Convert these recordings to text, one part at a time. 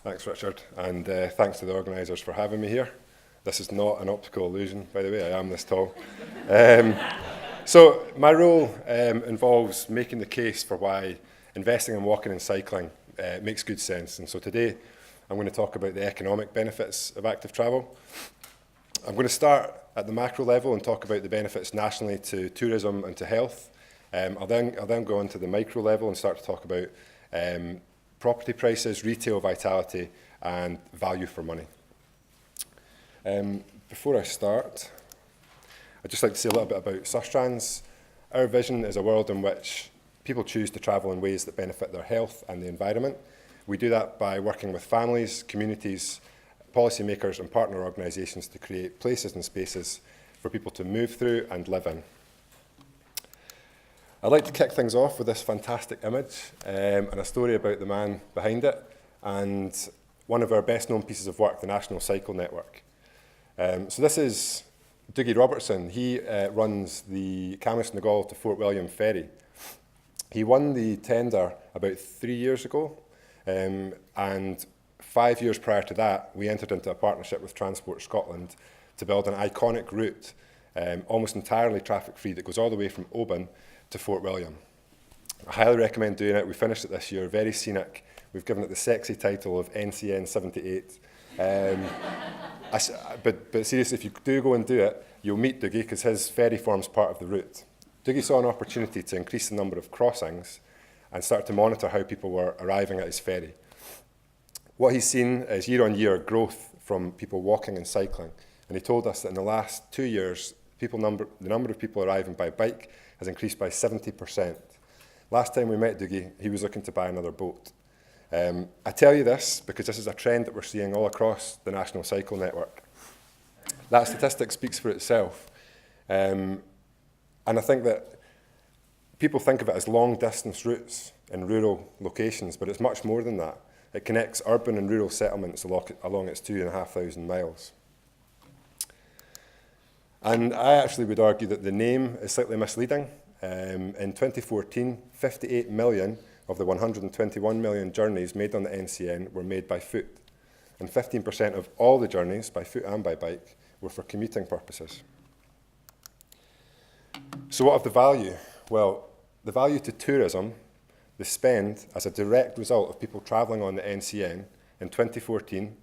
Thanks, Richard, and thanks to the organisers for having me here. This is not an optical illusion, by the way, I am this tall. So my role involves making the case for why investing in walking and cycling makes good sense. And so today I'm going to talk about the economic benefits of active travel. I'm going to start at the macro level and talk about the benefits nationally to tourism and to health. I'll then go on to the micro level and start to talk about property prices, retail vitality, and value for money. Before I start, I'd just like to say a little bit about Sustrans. Our vision is a world in which people choose to travel in ways that benefit their health and the environment. We do that by working with families, communities, policymakers and partner organisations to create places and spaces for people to move through and live in. I'd like to kick things off with this fantastic image and a story about the man behind it and one of our best known pieces of work, the National Cycle Network. So this is Dougie Robertson. He runs the Camas-Nagal to Fort William ferry. He won the tender about 3 years ago, and 5 years prior to that, we entered into a partnership with Transport Scotland to build an iconic route, almost entirely traffic-free, that goes all the way from Oban to Fort William. I highly recommend doing it. We finished it this year, very scenic. We've given it the sexy title of NCN 78. But seriously, if you do go and do it, you'll meet Dougie because his ferry forms part of the route. Dougie saw an opportunity to increase the number of crossings and start to monitor how people were arriving at his ferry. What he's seen is year-on-year growth from people walking and cycling. And he told us that in the last 2 years, the number of people arriving by bike has increased by 70%. Last time we met Dougie, he was looking to buy another boat. I tell you this because this is a trend that we're seeing all across the National Cycle Network. That statistic speaks for itself. And I think that people think of it as long-distance routes in rural locations, but it's much more than that. It connects urban and rural settlements along its 2,500 miles. And I actually would argue that the name is slightly misleading. In 2014, 58 million of the 121 million journeys made on the NCN were made by foot. And 15% of all the journeys, by foot and by bike, were for commuting purposes. So what of the value? Well, the value to tourism, the spend as a direct result of people travelling on the NCN in 2014,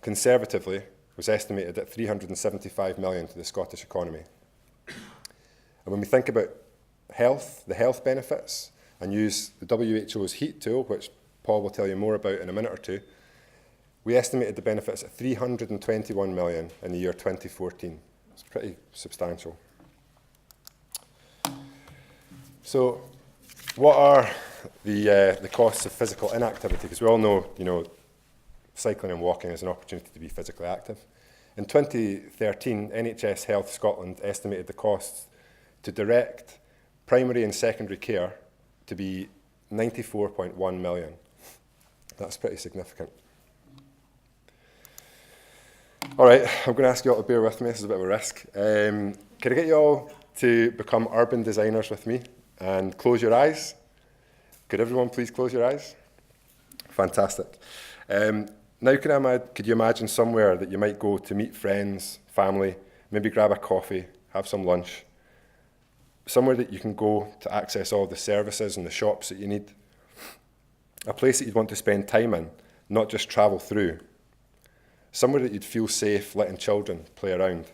conservatively, was estimated at 375 million to the Scottish economy. And when we think about health, the health benefits, and use the WHO's HEAT tool, which Paul will tell you more about in a minute or two, we estimated the benefits at 321 million in the year 2014. It's pretty substantial. So what are the costs of physical inactivity? Because we all know, cycling and walking is an opportunity to be physically active. In 2013, NHS Health Scotland estimated the costs to direct primary and secondary care to be 94.1 million. That's pretty significant. All right, I'm going to ask you all to bear with me. This is a bit of a risk. Can I get you all to become urban designers with me and close your eyes? Could everyone please close your eyes? Fantastic. Now, could you imagine somewhere that you might go to meet friends, family, maybe grab a coffee, have some lunch, somewhere that you can go to access all the services and the shops that you need, a place that you'd want to spend time in, not just travel through, somewhere that you'd feel safe letting children play around,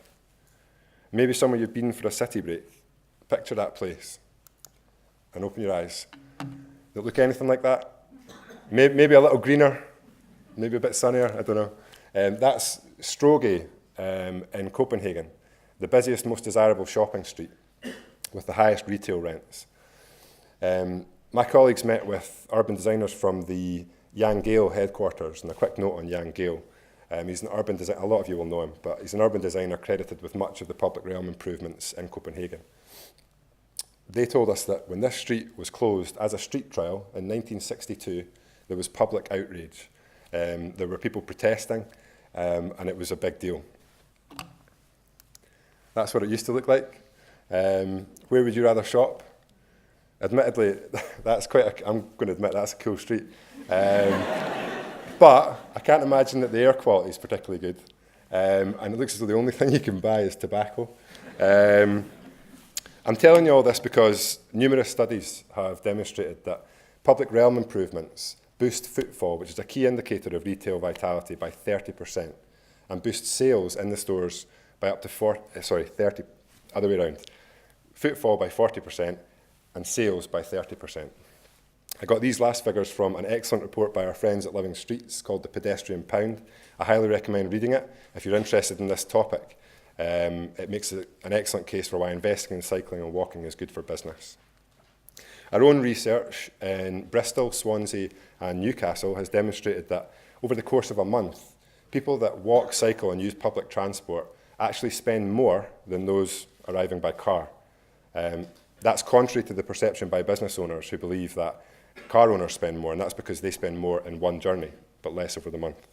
maybe somewhere you've been for a city break. Picture that place and open your eyes. Does it look anything like that? Maybe a little greener, maybe a bit sunnier, I don't know. That's Stroge in Copenhagen, the busiest, most desirable shopping street with the highest retail rents. My colleagues met with urban designers from the Jan Gehl headquarters, and a quick note on Jan Gehl. He's an urban designer, a lot of you will know him, but he's an urban designer credited with much of the public realm improvements in Copenhagen. They told us that when this street was closed as a street trial in 1962, there was public outrage. There were people protesting, and it was a big deal. That's what it used to look like. Where would you rather shop? Admittedly, I'm going to admit that's a cool street. But I can't imagine that the air quality is particularly good. And it looks as though the only thing you can buy is tobacco. I'm telling you all this because numerous studies have demonstrated that public realm improvements boost footfall, which is a key indicator of retail vitality, by 30%, and boost sales in the stores by up to 30, other way around. Footfall by 40% and sales by 30%. I got these last figures from an excellent report by our friends at Living Streets called The Pedestrian Pound. I highly recommend reading it if you're interested in this topic. It makes an excellent case for why investing in cycling and walking is good for business. Our own research in Bristol, Swansea and Newcastle has demonstrated that over the course of a month, people that walk, cycle and use public transport actually spend more than those arriving by car. That's contrary to the perception by business owners who believe that car owners spend more, and that's because they spend more in one journey, but less over the month.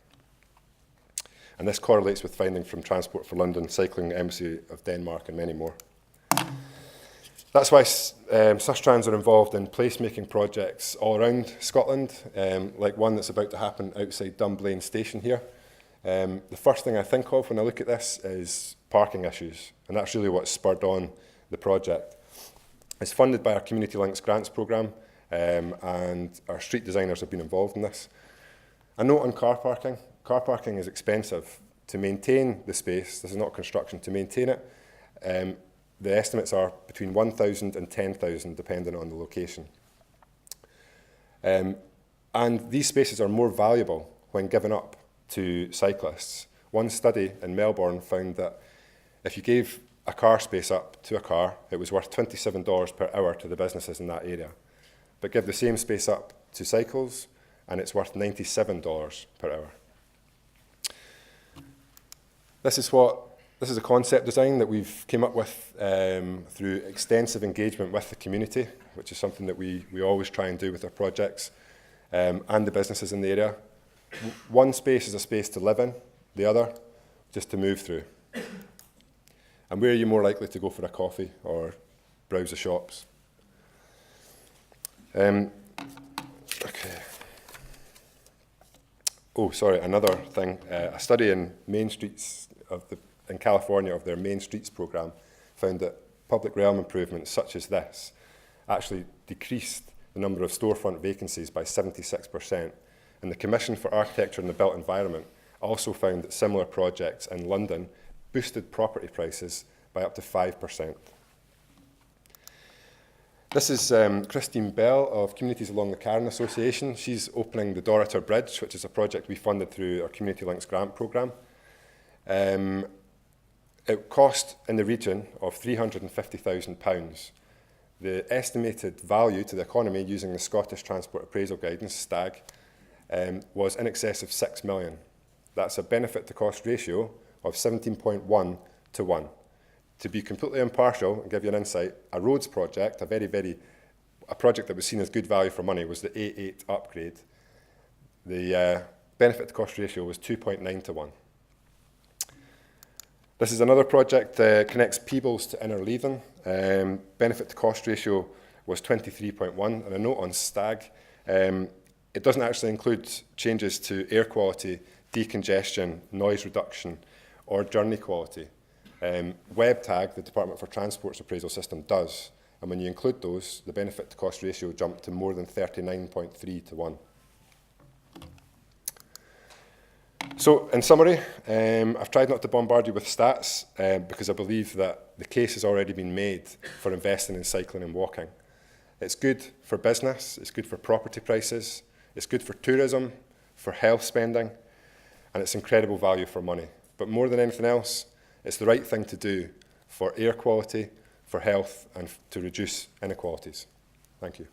And this correlates with findings from Transport for London, Cycling Embassy of Denmark and many more. That's why Sustrans are involved in placemaking projects all around Scotland, like one that's about to happen outside Dunblane Station here. The first thing I think of when I look at this is parking issues, and that's really what spurred on the project. It's funded by our Community Links Grants programme, and our street designers have been involved in this. A note on car parking. Car parking is expensive. To maintain the space, this is not construction, to maintain it, the estimates are between 1,000 and 10,000 depending on the location. And these spaces are more valuable when given up to cyclists. One study in Melbourne found that if you gave a car space up to a car, it was worth $27 per hour to the businesses in that area. But give the same space up to cycles, and it's worth $97 per hour. This is a concept design that we've came up with through extensive engagement with the community, which is something that we always try and do with our projects, and the businesses in the area. One space is a space to live in, the other just to move through. And where are you more likely to go for a coffee or browse the shops? Okay. Oh, sorry, another thing. A study in Main Streets in California of their Main Streets program found that public realm improvements such as this actually decreased the number of storefront vacancies by 76%. And the Commission for Architecture and the Built Environment also found that similar projects in London boosted property prices by up to 5%. This is Christine Bell of Communities Along the Carron Association. She's opening the Dorritor Bridge, which is a project we funded through our Community Links grant programme. It cost in the region of £350,000. The estimated value to the economy using the Scottish Transport Appraisal Guidance, STAG, was in excess of 6 million. That's a benefit to cost ratio of 17.1 to 1. To be completely impartial and give you an insight, a roads project, a project that was seen as good value for money, was the A8 upgrade. The benefit to cost ratio was 2.9 to 1. This is another project that connects Peebles to Innerleithen. Benefit to cost ratio was 23.1. And a note on STAG, it doesn't actually include changes to air quality, decongestion, noise reduction, or journey quality. WebTag, the Department for Transport's appraisal system, does. And when you include those, the benefit to cost ratio jumped to more than 39.3 to 1. So, in summary, I've tried not to bombard you with stats because I believe that the case has already been made for investing in cycling and walking. It's good for business, it's good for property prices, it's good for tourism, for health spending, and it's incredible value for money. But more than anything else, it's the right thing to do for air quality, for health, and to reduce inequalities. Thank you.